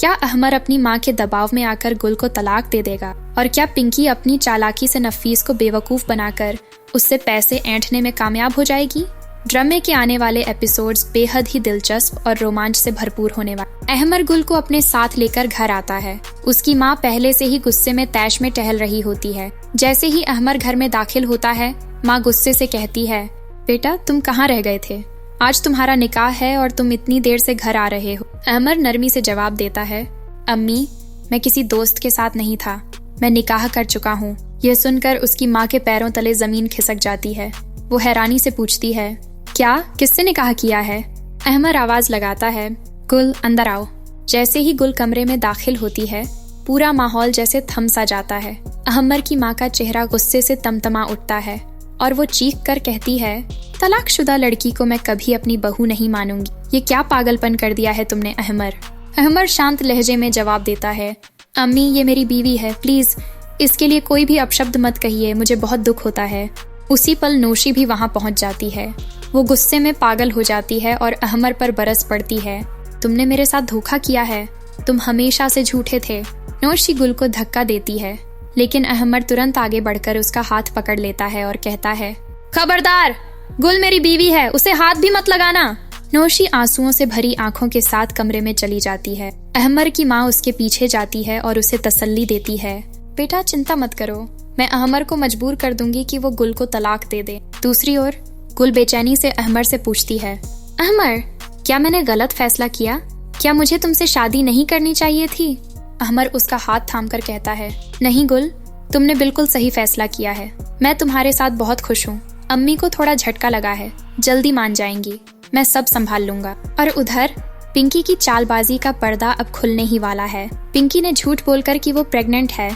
क्या अहमर अपनी माँ के दबाव में आकर गुल को तलाक दे देगा? और क्या पिंकी अपनी चालाकी से नफीस को बेवकूफ़ बनाकर उससे पैसे ऐंठने में कामयाब हो जाएगी? ड्रामे के आने वाले एपिसोड्स बेहद ही दिलचस्प और रोमांच से भरपूर होने वाले। अहमर गुल को अपने साथ लेकर घर आता है। उसकी माँ पहले से ही गुस्से में तैश में टहल रही होती है। जैसे ही अहमर घर में दाखिल होता है, माँ गुस्से से कहती है, बेटा तुम कहाँ रह गए थे? आज तुम्हारा निकाह है और तुम इतनी देर से घर आ रहे हो। अहमर नरमी से जवाब देता है, अम्मी मैं किसी दोस्त के साथ नहीं था, मैं निकाह कर चुका हूँ। यह सुनकर उसकी माँ के पैरों तले जमीन खिसक जाती है। वो हैरानी से पूछती है, क्या? किससे निकाह किया है? अहमर आवाज लगाता है, गुल अंदर आओ। जैसे ही गुल कमरे में दाखिल होती है, पूरा माहौल जैसे थम सा जाता है। अहमर की माँ का चेहरा गुस्से से तमतमा उठता है और वो चीख कर कहती है, तलाकशुदा लड़की को मैं कभी अपनी बहू नहीं मानूंगी। ये क्या पागलपन कर दिया है तुमने अहमर? अहमर शांत लहजे में जवाब देता है, अम्मी ये मेरी बीवी है, प्लीज इसके लिए कोई भी अपशब्द मत कहिए, मुझे बहुत दुख होता है। उसी पल नौशी भी वहाँ पहुँच जाती है। वो गुस्से में पागल हो जाती है और अहमर पर बरस पड़ती है, तुमने मेरे साथ धोखा किया है, तुम हमेशा से झूठे थे। नौशी गुल को धक्का देती है, लेकिन अहमर तुरंत आगे बढ़कर उसका हाथ पकड़ लेता है और कहता है, खबरदार, गुल मेरी बीवी है, उसे हाथ भी मत लगाना। नौशी आंसुओं से भरी आंखों के साथ कमरे में चली जाती है। अहमर की माँ उसके पीछे जाती है और उसे तसल्ली देती है, बेटा चिंता मत करो, मैं अहमर को मजबूर कर दूंगी कि वो गुल को तलाक दे दे। दूसरी ओर गुल बेचैनी से अहमर से पूछती है, अहमर क्या मैंने गलत फैसला किया? क्या मुझे तुमसे शादी नहीं करनी चाहिए थी? अहमर उसका हाथ थामकर कहता है, नहीं गुल, तुमने बिल्कुल सही फैसला किया है। मैं तुम्हारे साथ बहुत खुश हूँ। अम्मी को थोड़ा झटका लगा है, जल्दी मान जाएंगी, मैं सब संभाल लूंगा। और उधर पिंकी की चालबाजी का पर्दा अब खुलने ही वाला है। पिंकी ने झूठ बोलकर कि वो प्रेग्नेंट है,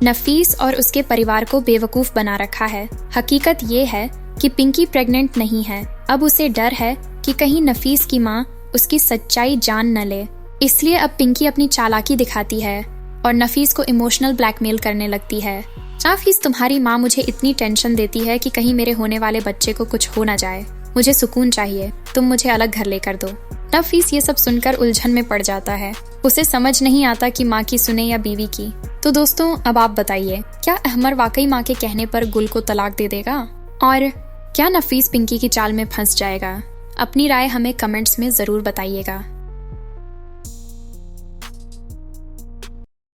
नफीस और उसके परिवार को बेवकूफ बना रखा है। हकीकत ये है कि पिंकी प्रेग्नेंट नहीं है। अब उसे डर है कि कहीं नफीस की माँ उसकी सच्चाई जान न ले, इसलिए अब पिंकी अपनी चालाकी दिखाती है और नफीस को इमोशनल ब्लैकमेल करने लगती है। नफीस तुम्हारी माँ मुझे इतनी टेंशन देती है कि कहीं मेरे होने वाले बच्चे को कुछ हो न जाए, मुझे सुकून चाहिए, तुम मुझे अलग घर लेकर दो। नफीस ये सब सुनकर उलझन में पड़ जाता है। उसे समझ नहीं आता कि माँ की सुने या बीवी की। तो दोस्तों अब आप बताइए, क्या अहमर वाकई माँ के कहने पर गुल को तलाक दे देगा? और क्या नफीस पिंकी की चाल में फंस जाएगा? अपनी राय हमें कमेंट्स में जरूर बताइएगा।